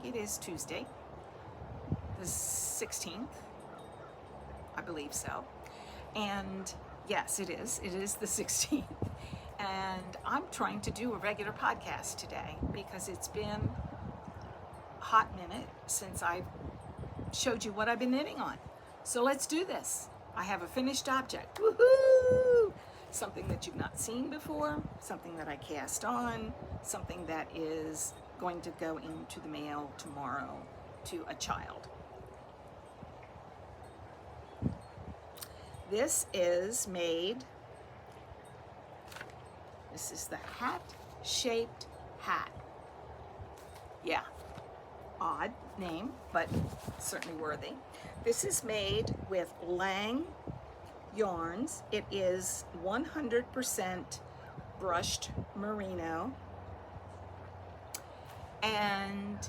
It is Tuesday, the 16th, I believe so. And yes, it is the 16th. And I'm trying to do a regular podcast today because it's been a hot minute since I showed you what I've been knitting on. So let's do this. I have a finished object. Woohoo! Something that you've not seen before, something that I cast on, something that is going to go into the mail tomorrow to a child. This is made, this is the hat-shaped hat. Yeah, odd name, but certainly worthy. This is made with Lang yarns. It is 100% brushed merino, and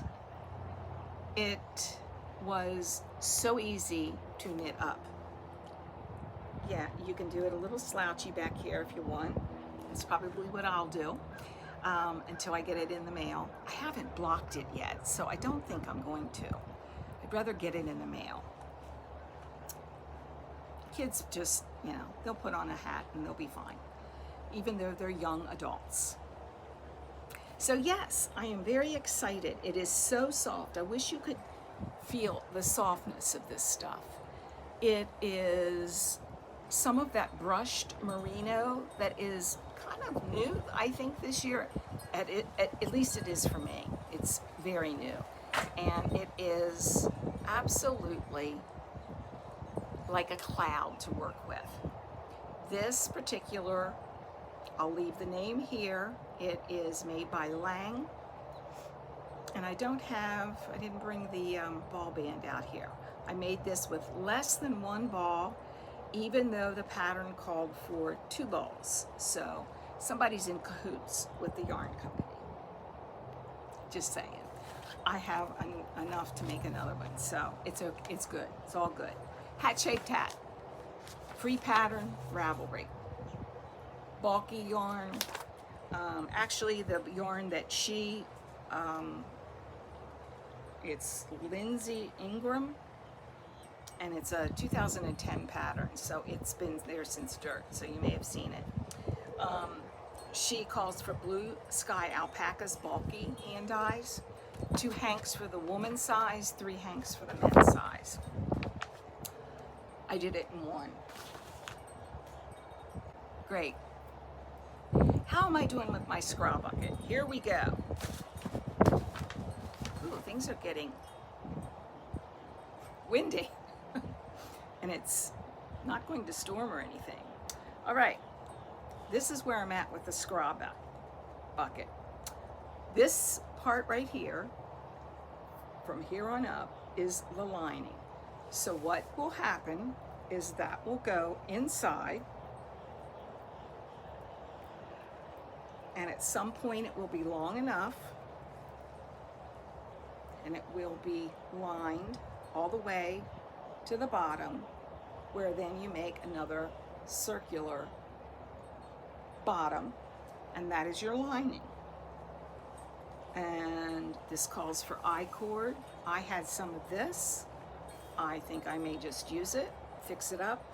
it was so easy to knit up. Yeah, you can do it a little slouchy back here if you want. It's probably what I'll do until I get it in the mail. I haven't blocked it yet, so I don't think I'm going to. I'd rather get it in the mail. Kids just, you know, they'll put on a hat and they'll be fine, even though they're young adults. So yes, I am very excited. It is so soft. I wish you could feel the softness of this stuff. It is some of that brushed merino that is kind of new, I think, this year. At least it is for me. It's very new. And it is absolutely like a cloud to work with. This particular, I'll leave the name here. It is made by Lang. And I didn't bring the ball band out here. I made this with less than one ball, even though the pattern called for 2 balls. So somebody's in cahoots with the yarn company. Just saying. I have enough to make another one, so it's good. It's all good. Hat-shaped hat. Free pattern, Ravelry. Bulky yarn. Actually, the yarn that it's Lindsay Ingram, and it's a 2010 pattern, so it's been there since dirt, so you may have seen it. She calls for BlueSky alpacas, bulky hand dyes, 2 hanks for the woman size, 3 hanks for the men's size. I did it in one. Great. How am I doing with my Skrabucket? Here we go. Ooh, things are getting windy. And it's not going to storm or anything. All right, this is where I'm at with the Skrabucket. This part right here, from here on up, is the lining. So what will happen is that will go inside, and at some point it will be long enough, and it will be lined all the way to the bottom, where then you make another circular bottom, and that is your lining. And this calls for I-cord. I had some of this. I think I may just use it, fix it up.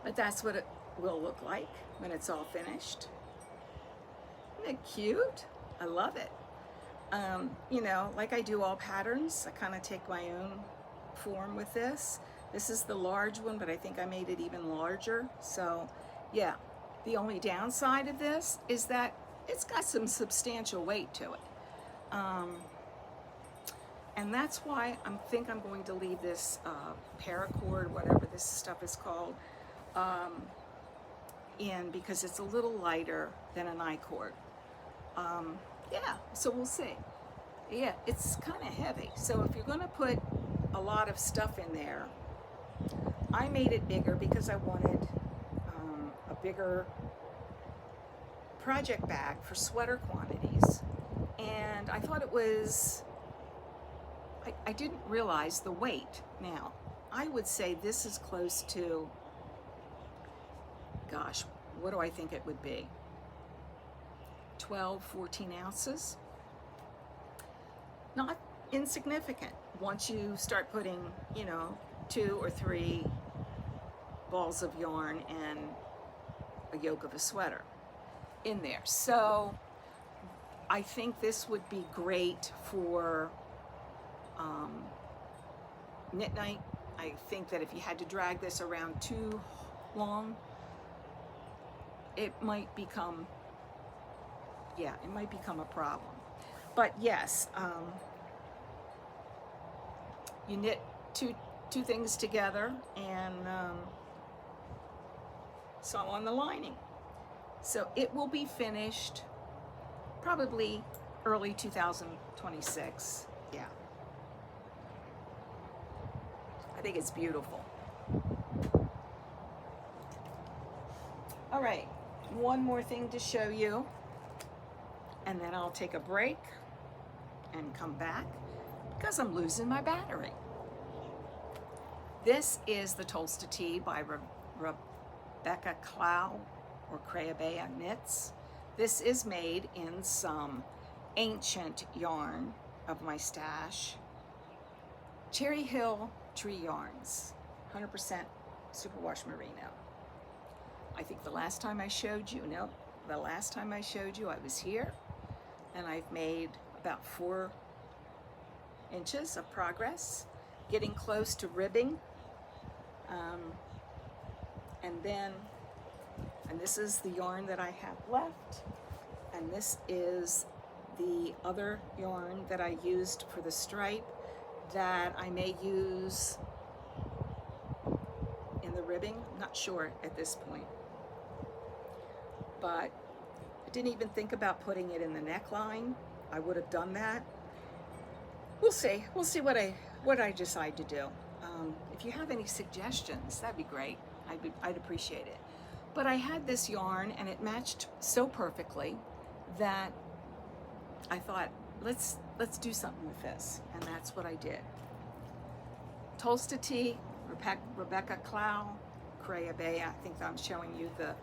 But that's what it will look like when it's all finished. Isn't it cute? I love it. You know, like I do all patterns, I kind of take my own form with this. This is the large one, but I think I made it even larger. So yeah, the only downside of this is that it's got some substantial weight to it. And that's why I think I'm going to leave this paracord, whatever this stuff is called, in, because it's a little lighter than an I-cord. Yeah, so we'll see. Yeah, it's kind of heavy. So if you're going to put a lot of stuff in there, I made it bigger because I wanted a bigger project bag for sweater quantities. And I thought it was, I didn't realize the weight. Now, I would say this is close to, gosh, what do I think it would be? 12, 14 ounces. not insignificant. Once you start putting, you know, 2 or 3 balls of yarn and a yoke of a sweater in there. So I think this would be great for knit night. I think that if you had to drag this around too long, it might become, yeah, it might become a problem. But yes, you knit two things together and sew on the lining. So it will be finished probably early 2026. Yeah. I think it's beautiful. All right, one more thing to show you, and then I'll take a break and come back because I'm losing my battery. This is the Tolsta Tee by Rebecca Clow or Behm Knits. This is made in some ancient yarn of my stash. Cherry Hill Tree Yarns, 100% superwash merino. I think the last time I showed you, I was here, and I've made about 4 inches of progress, getting close to ribbing. And this is the yarn that I have left, and this is the other yarn that I used for the stripe that I may use in the ribbing. Not sure at this point, but I didn't even think about putting it in the neckline. I would have done that. We'll see what I decide to do. If you have any suggestions, that'd be great. I'd appreciate it. But I had this yarn and it matched so perfectly that I thought, let's do something with this, and that's what I did. Tolsta Tee, Rebecca Clow, Behm. I think I'm showing you the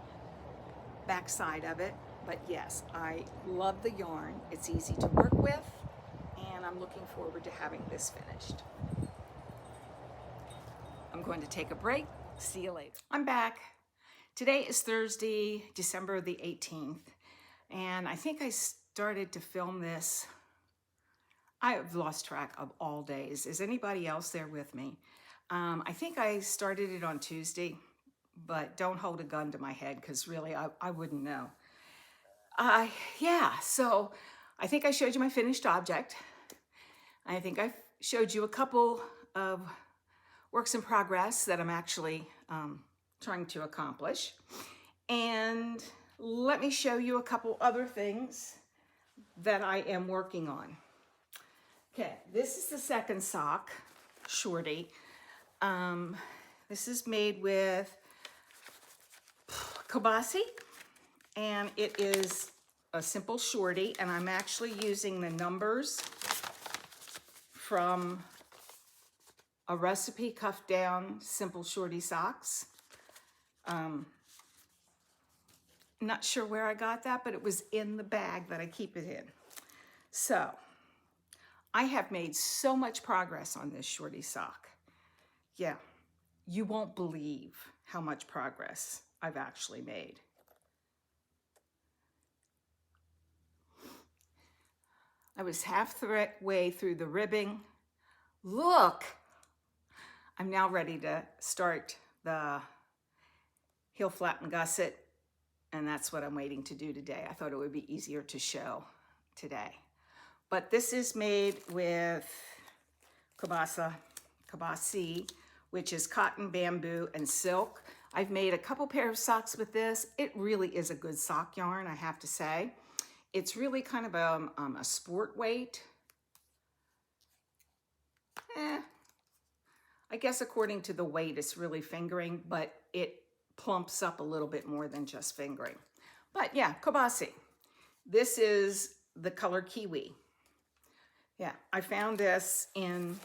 back side of it, but yes, I love the yarn. It's easy to work with, and I'm looking forward to having this finished. I'm going to take a break. See you later. I'm back. Today is Thursday, December the 18th, and I think I started to film this. I have lost track of all days. Is anybody else there with me? I think I started it on Tuesday, but don't hold a gun to my head because really I wouldn't know. Yeah, so I think I showed you my finished object. I think I showed you a couple of works in progress that I'm actually trying to accomplish. And let me show you a couple other things that I am working on. Okay, this is the second sock, shorty. This is made with Kobasi, and it is a simple shorty, and I'm actually using the numbers from a recipe cuff down simple shorty socks. Not sure where I got that, but it was in the bag that I keep it in. So I have made so much progress on this shorty sock. Yeah, you won't believe how much progress I've actually made. I was halfway through the ribbing. Look, I'm now ready to start the heel flap and gusset, and that's what I'm waiting to do today. I thought it would be easier to show today. But this is made with Kobasi, which is cotton, bamboo, and silk. I've made a couple pair of socks with this. It really is a good sock yarn, I have to say. It's really kind of a sport weight. I guess according to the weight, it's really fingering, but it plumps up a little bit more than just fingering. But yeah, Kobasi. This is the color Kiwi. Yeah, I found this in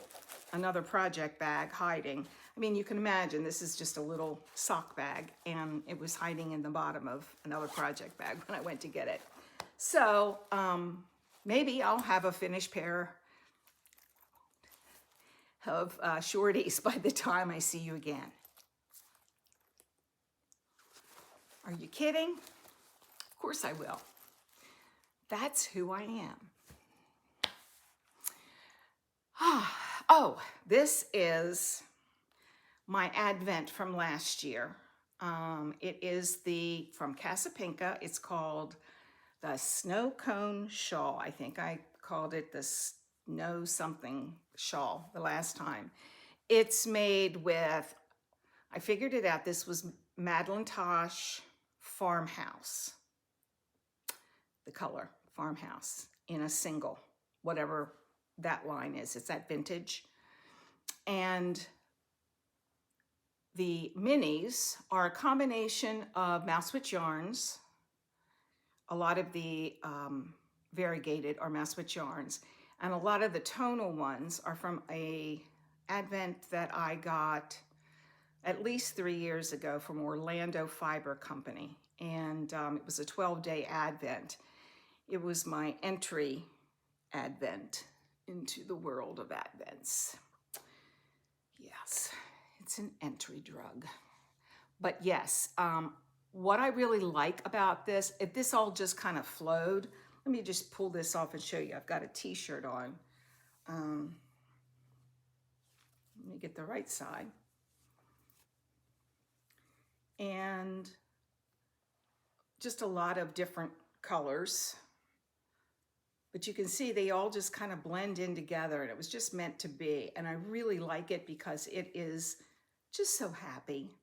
another project bag hiding. I mean, you can imagine this is just a little sock bag, and it was hiding in the bottom of another project bag when I went to get it. So maybe I'll have a finished pair of shorties by the time I see you again. Are you kidding? Of course I will. That's who I am. Oh, this is my advent from last year. It is from Casapinka. It's called the Snow Cone Shawl. I think I called it the Snow something shawl the last time. It's made with, I figured it out, this was Madeline Tosh Farmhouse. The color, Farmhouse, in a single, whatever that line is. It's that vintage. And the minis are a combination of mousewitch yarns. A lot of the variegated are mousewitch yarns. And a lot of the tonal ones are from a advent that I got at least 3 years ago from Orlando Fiber Company. And it was a 12-day advent. It was my entry advent into the world of advents. Yes, it's an entry drug. But yes, what I really like about this, if this all just kind of flowed, let me just pull this off and show you. I've got a t-shirt on. Let me get the right side. And just a lot of different colors. But you can see they all just kind of blend in together, and it was just meant to be. And I really like it because it is just so happy.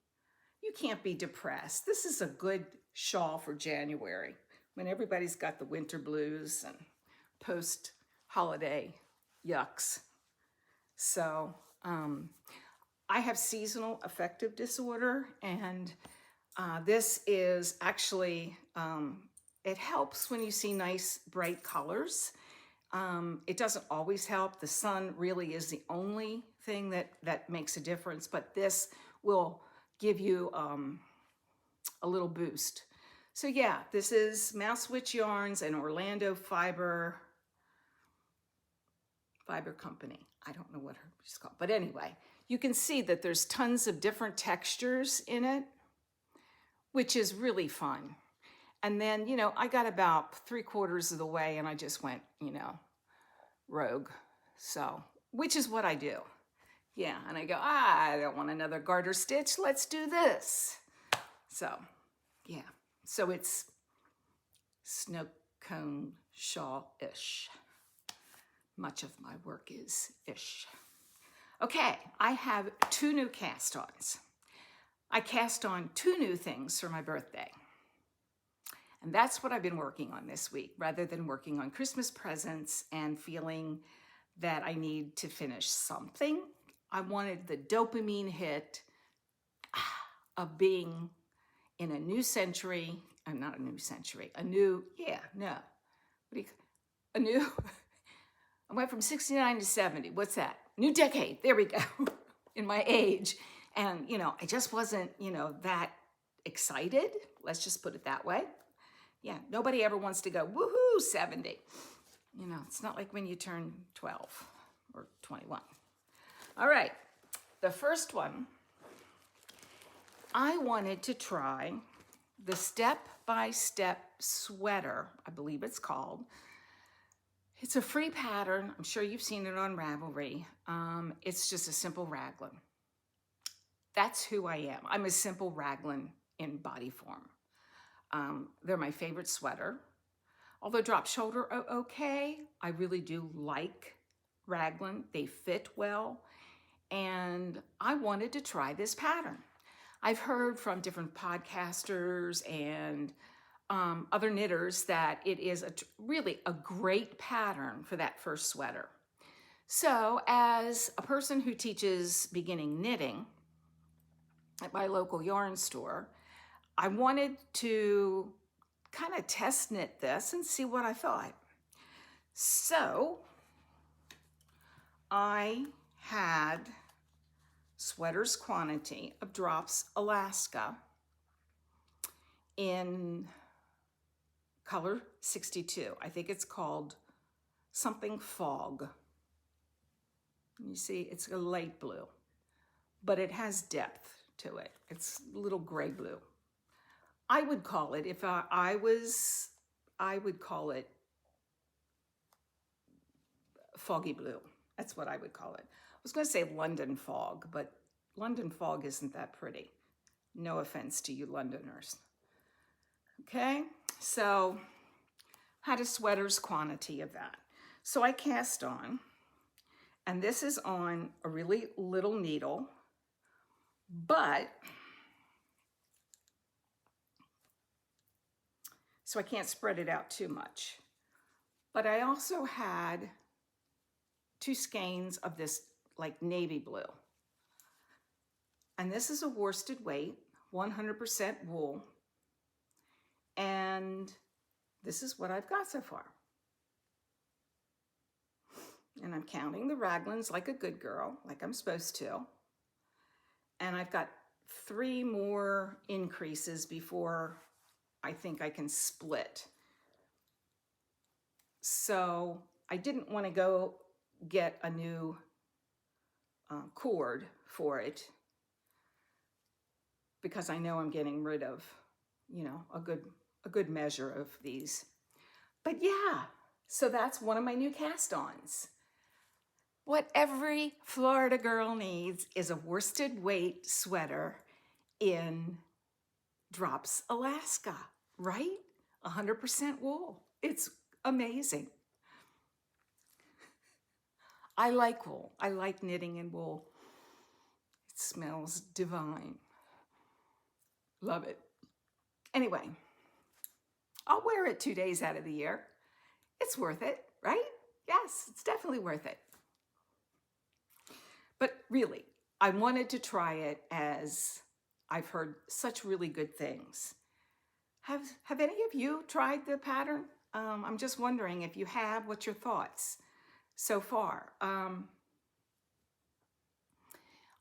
You can't be depressed. This is a good shawl for January when everybody's got the winter blues and post-holiday yucks. So I have seasonal affective disorder, and this is actually, it helps when you see nice bright colors. It doesn't always help. The sun really is the only thing that makes a difference, but this will give you a little boost. So yeah, this is Mousewitch Yarns and Orlando Fiber Company. I don't know what she's called, but anyway, you can see that there's tons of different textures in it, which is really fun. And then, you know, I got about 3/4 of the way and I just went, you know, rogue. So, which is what I do. Yeah, and I go, I don't want another garter stitch. Let's do this. So, yeah. So it's snow cone shawl-ish. Much of my work is ish. Okay, I have 2 new cast-ons. I cast on 2 new things for my birthday. And that's what I've been working on this week, rather than working on Christmas presents and feeling that I need to finish something. I wanted the dopamine hit of being in a new century. Not a new century, a new, a new, I went from 69 to 70. What's that? New decade. There we go. In my age. And, you know, I just wasn't, you know, that excited. Let's just put it that way. Yeah, nobody ever wants to go, woohoo, 70. You know, it's not like when you turn 12 or 21. All right, the first one, I wanted to try the step-by-step sweater, I believe it's called. It's a free pattern. I'm sure you've seen it on Ravelry. It's just a simple raglan. That's who I am. I'm a simple raglan in body form. They're my favorite sweater. Although drop shoulder okay, I really do like raglan. They fit well. And I wanted to try this pattern. I've heard from different podcasters and other knitters that it is really a great pattern for that first sweater. So as a person who teaches beginning knitting at my local yarn store, I wanted to kind of test knit this and see what I thought. So I had sweaters quantity of Drops Alaska in color 62. I think it's called something fog. You see, it's a light blue, but it has depth to it. It's a little gray blue. I would call it, if I would call it foggy blue. That's what I would call it. I was going to say London fog, but London fog isn't that pretty. No offense to you Londoners. Okay, so had a sweater's quantity of that. So I cast on, and this is on a really little needle, but, so I can't spread it out too much. But I also had 2 skeins of this like navy blue. And this is a worsted weight, 100% wool. And this is what I've got so far. And I'm counting the raglans like a good girl, like I'm supposed to. And I've got 3 more increases before I think I can split. So I didn't want to go get a new cord for it because I know I'm getting rid of, you know, a good measure of these. But yeah, so that's one of my new cast-ons. What every Florida girl needs is a worsted weight sweater in Drops, Alaska, right? 100% wool. It's amazing. I like wool. I like knitting in wool. It smells divine. Love it. Anyway, I'll wear it 2 days out of the year. It's worth it, right? Yes, it's definitely worth it. But really, I wanted to try it as I've heard such really good things. Have any of you tried the pattern? I'm just wondering if you have, what's your thoughts so far? I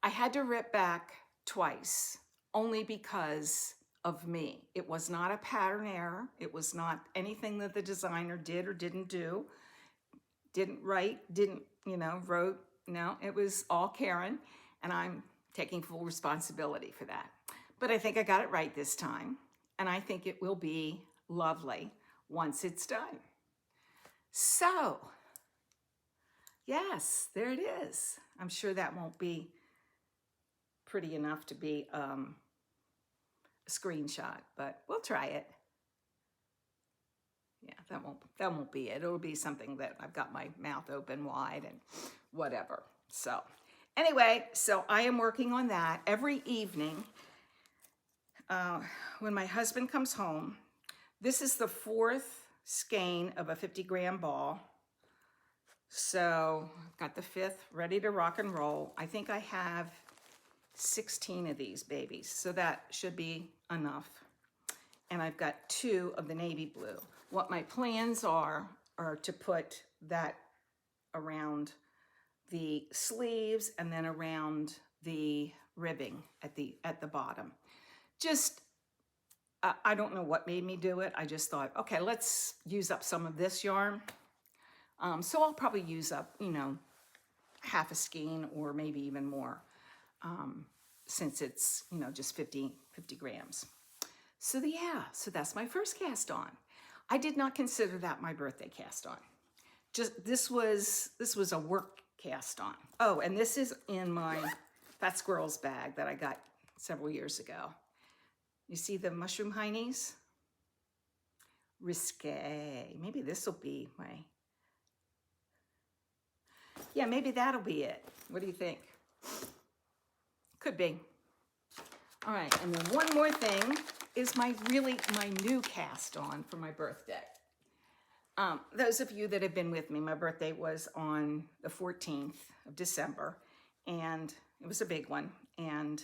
had to rip back twice, only because of me. It was not a pattern error. It was not anything that the designer did or didn't do, didn't write, didn't, you know, wrote. No, it was all Karen, and I'm taking full responsibility for that. But I think I got it right this time, and I think it will be lovely once it's done. So, yes, there it is. I'm sure that won't be pretty enough to be a screenshot, but we'll try it. Yeah, that won't be it. It'll be something that I've got my mouth open wide and whatever. So anyway, so I am working on that every evening when my husband comes home. This is the 4th skein of a 50-gram ball. So I've got the 5th ready to rock and roll. I think I have 16 of these babies, so that should be enough. And I've got 2 of the navy blue. What my plans are to put that around the sleeves and then around the ribbing at the bottom. Just, I don't know what made me do it. I just thought, okay, let's use up some of this yarn. So I'll probably use up, you know, half a skein or maybe even more, since it's, you know, just 50 grams. So yeah, so that's my first cast on. I did not consider that my birthday cast on. Just this was a work cast on. Oh, and this is in my Fat Squirrels bag that I got several years ago. You see the mushroom heinies? Risque. Maybe this will be my, yeah, maybe that'll be it. What do you think? Could be. All right, and then one more thing is my new cast on for my birthday. Those of you that have been with me, my birthday was on the 14th of December, and it was a big one, and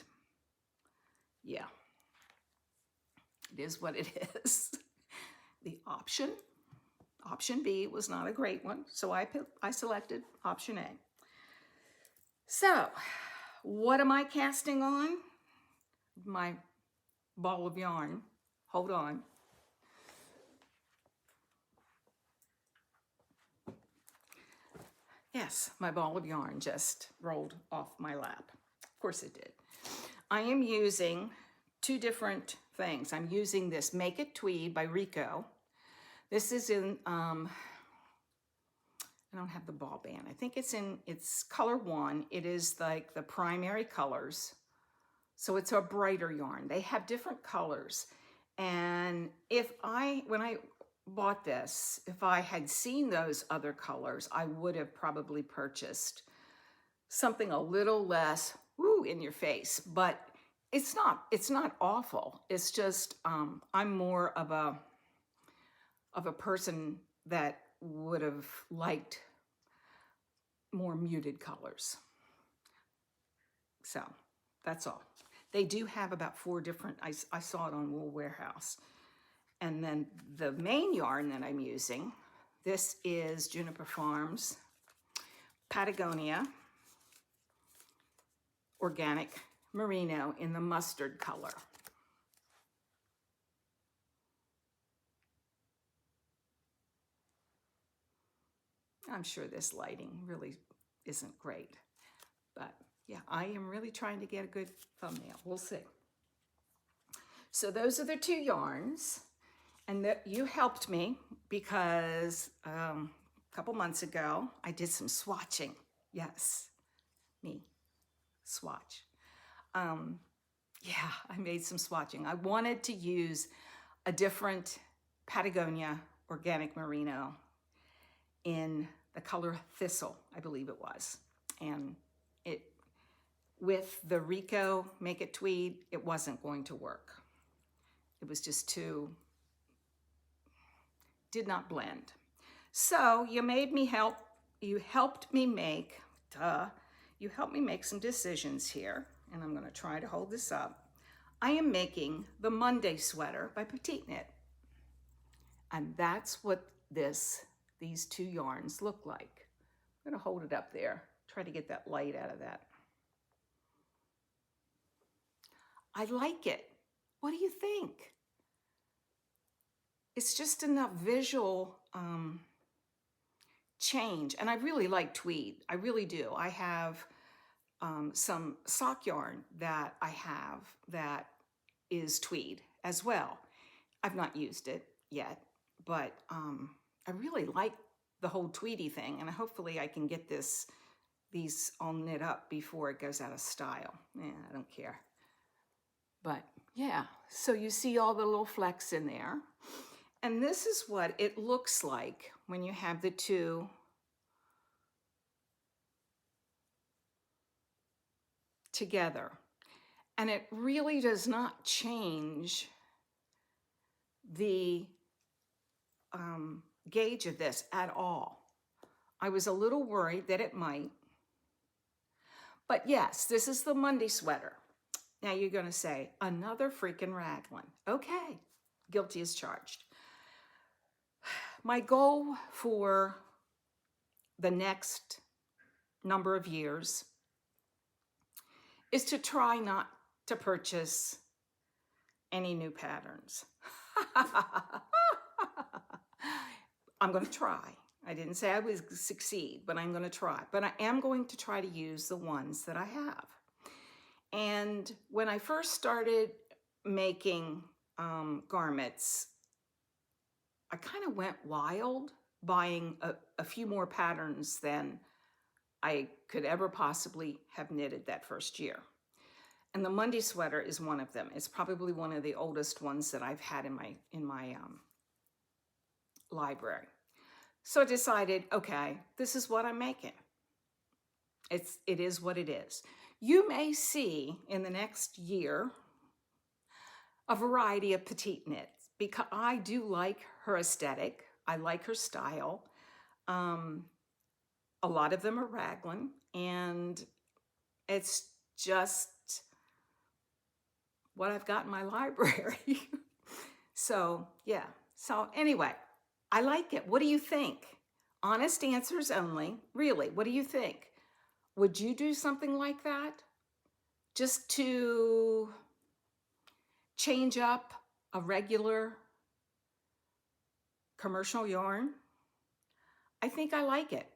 yeah, it is what it is. The option B was not a great one, so I selected option A. So, what am I casting on? My ball of yarn. Hold on. Yes, my ball of yarn just rolled off my lap. Of course it did. I am using two different things. I'm using this Make It Tweed by Rico. This is in, I don't have the ball band. I think it's color 1. It is like the primary colors. So it's a brighter yarn. They have different colors. And when I bought this, if I had seen those other colors, I would have probably purchased something a little less woo in your face, but it's not awful. It's just I'm more of a person that would have liked more muted colors. So that's all. They do have about 4 different, I saw it on Wool Warehouse. And then the main yarn that I'm using, this is Juniper Farms Patagonia Organic Merino in the mustard color. I'm sure this lighting really isn't great, but yeah, I am really trying to get a good thumbnail. We'll see. So those are the 2 yarns. And that you helped me because a couple months ago, I did some swatching. Yes, me, swatch. Yeah, I made some swatching. I wanted to use a different Patagonia Organic Merino in the color Thistle, I believe it was. And with the Rico Make It Tweed, it wasn't going to work. It was just did not blend. So you helped me make some decisions here, and I'm gonna try to hold this up. I am making the Monday sweater by Petite Knit. And that's what these 2 yarns look like. I'm gonna hold it up there, try to get that light out of that. I like it. What do you think? It's just enough visual change. And I really like tweed. I really do. I have some sock yarn that I have that is tweed as well. I've not used it yet, but I really like the whole tweedy thing. And hopefully I can get these all knit up before it goes out of style. Yeah, I don't care. But yeah, so you see all the little flecks in there. And this is what it looks like when you have the 2 together. And it really does not change the gauge of this at all. I was a little worried that it might. But yes, this is the Monday sweater. Now you're going to say, another freaking raglan. Okay, guilty as charged. My goal for the next number of years is to try not to purchase any new patterns. I'm going to try. I didn't say I would succeed, but I'm going to try. But I am going to try to use the ones that I have. And when I first started making garments, I kind of went wild, buying a few more patterns than I could ever possibly have knitted that first year. And the Monday sweater is one of them. It's probably one of the oldest ones that I've had in my library. So I decided, okay, this is what I'm making. It is what it is. You may see in the next year a variety of petite knits because I do like her aesthetic. I like her style. A lot of them are raglan, and it's just what I've got in my library. So yeah, so anyway, I like it. What do you think? Honest answers only. Really, what do you think? Would you do something like that? Just to change up a regular commercial yarn? I think I like it.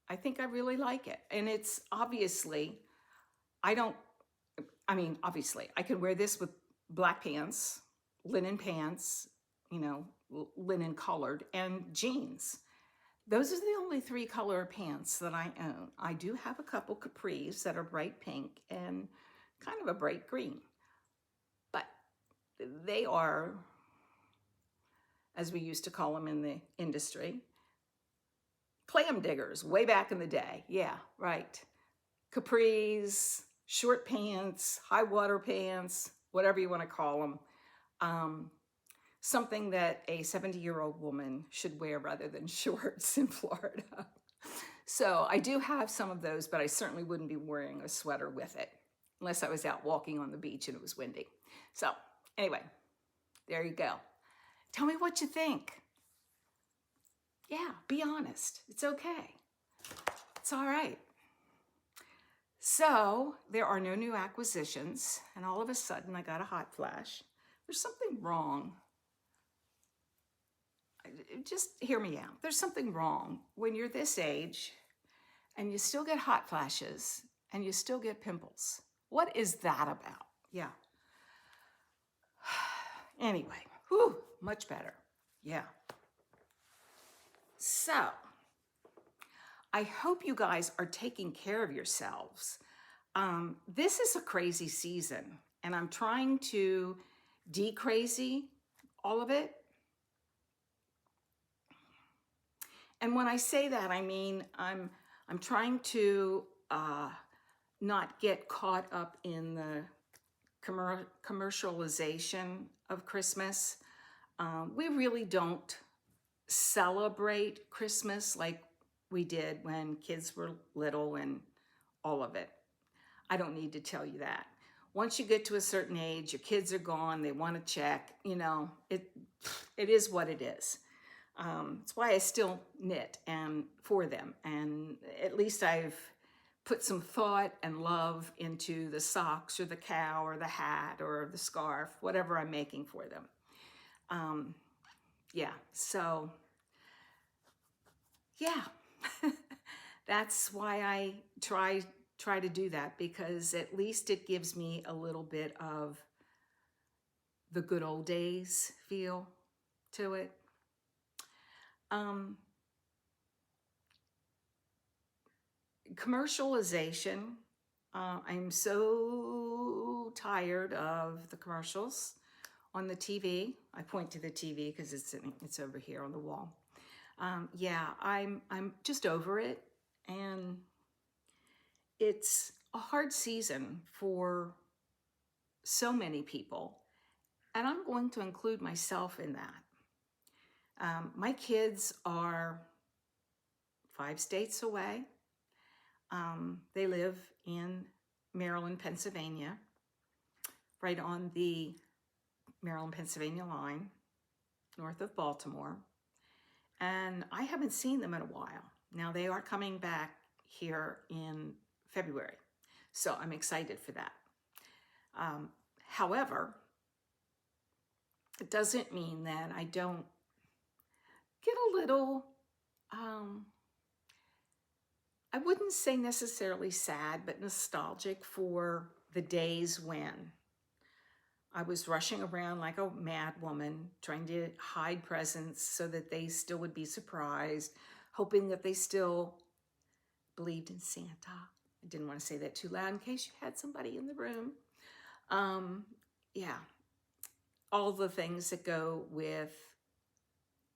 I think I really like it. And it's obviously, obviously I could wear this with black pants, linen pants, you know, linen colored, and jeans. Those are the only 3 color pants that I own. I do have a couple capris that are bright pink and kind of a bright green, but they are, as we used to call them in the industry, clam diggers way back in the day. Yeah, right. Capris, short pants, high water pants, whatever you want to call them. Something that a 70-year-old woman should wear rather than shorts in Florida. So I do have some of those, but I certainly wouldn't be wearing a sweater with it unless I was out walking on the beach and it was windy. So anyway, there you go. Tell me what you think. Yeah, be honest. It's okay. It's all right. So there are no new acquisitions, and all of a sudden I got a hot flash. There's something wrong. Just hear me out. There's something wrong when you're this age and you still get hot flashes and you still get pimples. What is that about? Yeah. Anyway, whew, much better. Yeah. So I hope you guys are taking care of yourselves. This is a crazy season, and I'm trying to de-crazy all of it. And when I say that, I mean I'm trying to not get caught up in the commercialization of Christmas. We really don't celebrate Christmas like we did when kids were little and all of it. I don't need to tell you that. Once you get to a certain age, your kids are gone, they want to check, you know, it is what it is. It's why I still knit and for them. And at least I've put some thought and love into the socks or the cow or the hat or the scarf, whatever I'm making for them. Yeah, so yeah, that's why I try to do that, because at least it gives me a little bit of the good old days feel to it. Commercialization. I'm so tired of the commercials on the TV. I point to the TV because it's over here on the wall. Yeah, I'm just over it, and it's a hard season for so many people, and I'm going to include myself in that. My kids are 5 states away. They live in Maryland, Pennsylvania, right on the Maryland-Pennsylvania line, north of Baltimore. And I haven't seen them in a while. Now they are coming back here in February, so I'm excited for that. However, it doesn't mean that I don't get a little, I wouldn't say necessarily sad, but nostalgic for the days when I was rushing around like a mad woman, trying to hide presents so that they still would be surprised, hoping that they still believed in Santa. I didn't want to say that too loud in case you had somebody in the room. Yeah, all the things that go with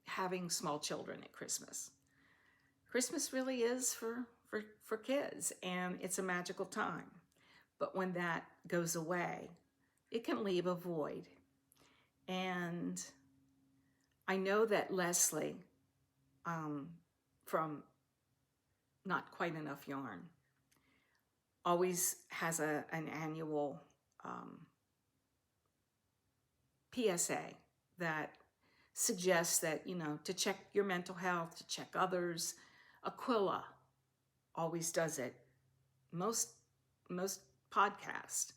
having small children at Christmas. Christmas really is for kids, and it's a magical time. But when that goes away, it can leave a void. And I know that Leslie, from Not Quite Enough Yarn, always has an annual PSA that suggests that, you know, to check your mental health, to check others. Aquila always does it. Most podcasts,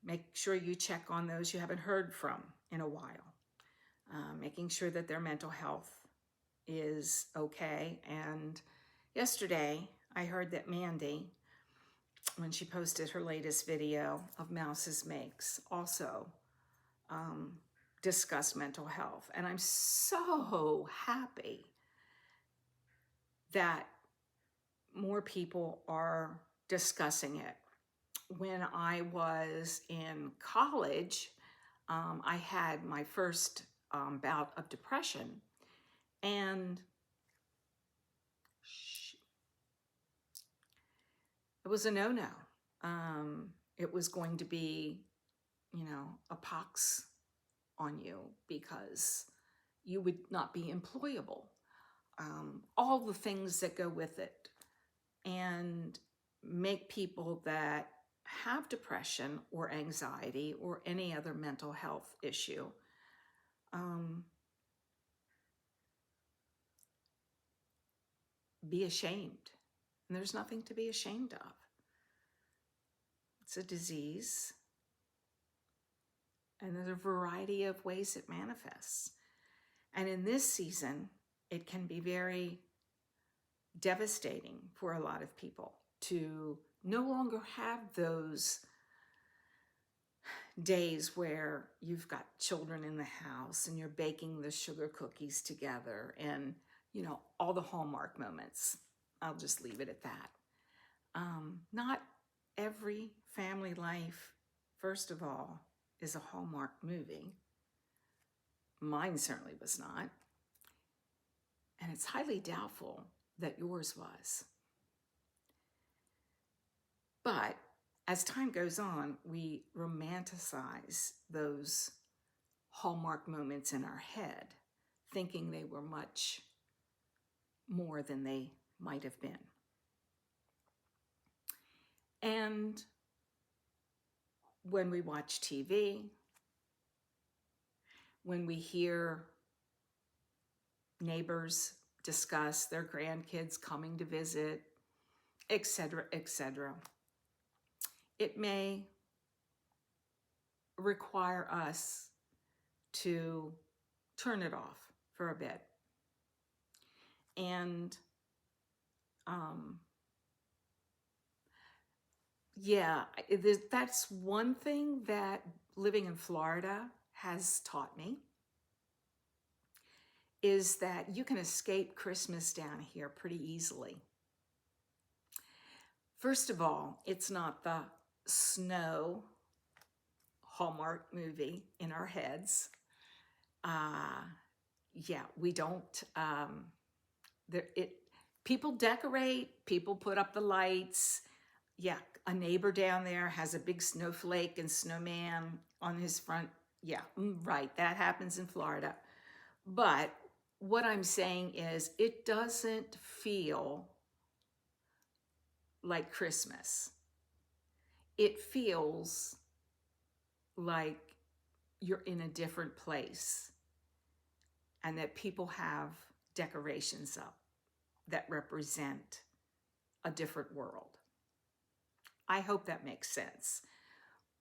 make sure you check on those you haven't heard from in a while, making sure that their mental health is okay. And Yesterday, I heard that Mandy, when she posted her latest video of Mouse's Makes, also discussed mental health. And I'm so happy that more people are discussing it. When I was in college, I had my first bout of depression, and it was a no-no. It was going to be, a pox on you because you would not be employable. All the things that go with it, and make people that have depression or anxiety or any other mental health issue be ashamed. And there's nothing to be ashamed of. It's a disease, and there's a variety of ways it manifests. And in this season, it can be very devastating for a lot of people to no longer have those days where you've got children in the house and you're baking the sugar cookies together and, all the Hallmark moments. I'll just leave it at that. Not every family life, first of all, is a Hallmark movie. Mine certainly was not. And it's highly doubtful that yours was. But as time goes on, we romanticize those Hallmark moments in our head, thinking they were much more than they might have been. And when we watch TV, when we hear neighbors discuss their grandkids coming to visit, etc., etc., it may require us to turn it off for a bit. And that's one thing that living in Florida has taught me, is that you can escape Christmas down here pretty easily. First of all, it's not the snow Hallmark movie in our heads. We don't. People decorate, people put up the lights. Yeah, a neighbor down there has a big snowflake and snowman on his front. Yeah, right, that happens in Florida. But what I'm saying is, it doesn't feel like Christmas. It feels like you're in a different place, and that people have decorations up that represent a different world. I hope that makes sense.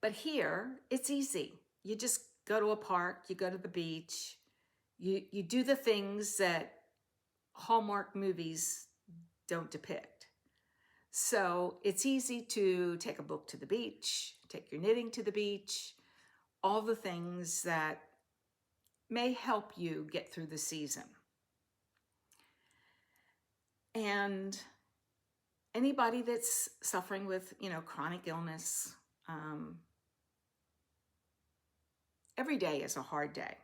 But here, it's easy. You just go to a park, you go to the beach, you do the things that Hallmark movies don't depict. So it's easy to take a book to the beach, take your knitting to the beach, all the things that may help you get through the season. And anybody that's suffering with, chronic illness, every day is a hard day.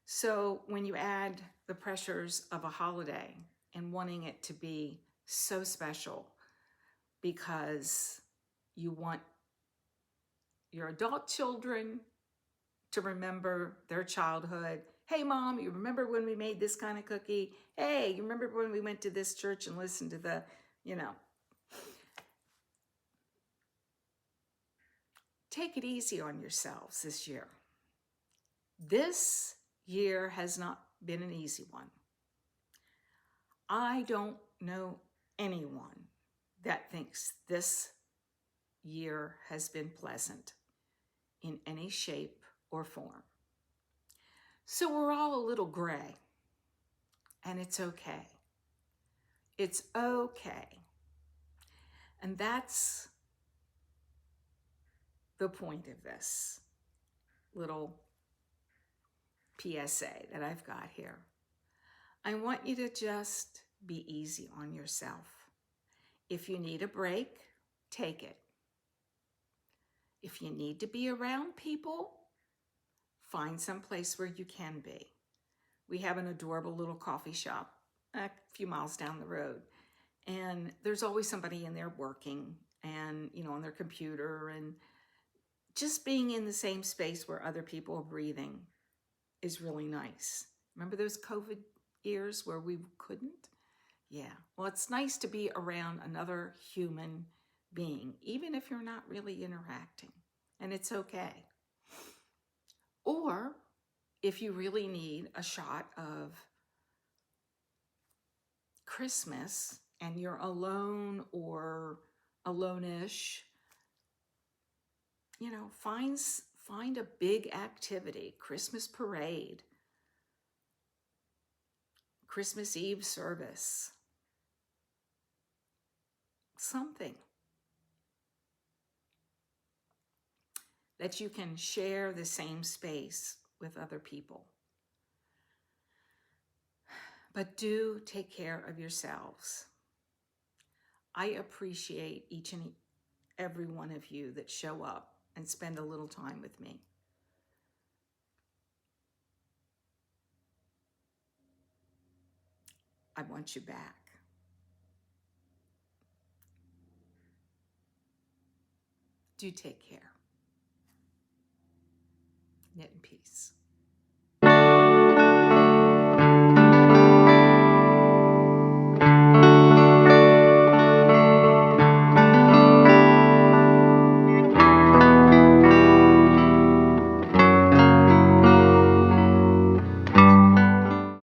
So when you add the pressures of a holiday and wanting it to be so special because you want your adult children to remember their childhood. Hey, Mom, you remember when we made this kind of cookie? Hey, you remember when we went to this church and listened to the, Take it easy on yourselves this year. This year has not been an easy one. I don't know anyone that thinks this year has been pleasant in any shape or form. So we're all a little gray, and it's okay. It's okay. And that's the point of this little PSA that I've got here. I want you to just be easy on yourself. If you need a break, take it. If you need to be around people, find some place where you can be. We have an adorable little coffee shop a few miles down the road, and there's always somebody in there working and, you know, on their computer, and just being in the same space where other people are breathing is really nice. Remember those COVID years where we couldn't? Yeah. Well, it's nice to be around another human being, even if you're not really interacting, and it's okay. Or if you really need a shot of Christmas and you're alone or alone-ish, you know, find a big activity, Christmas parade, Christmas Eve service, something that you can share the same space with other people. But do take care of yourselves. I appreciate each and every one of you that show up and spend a little time with me. I want you back. Do take care. Knit in peace.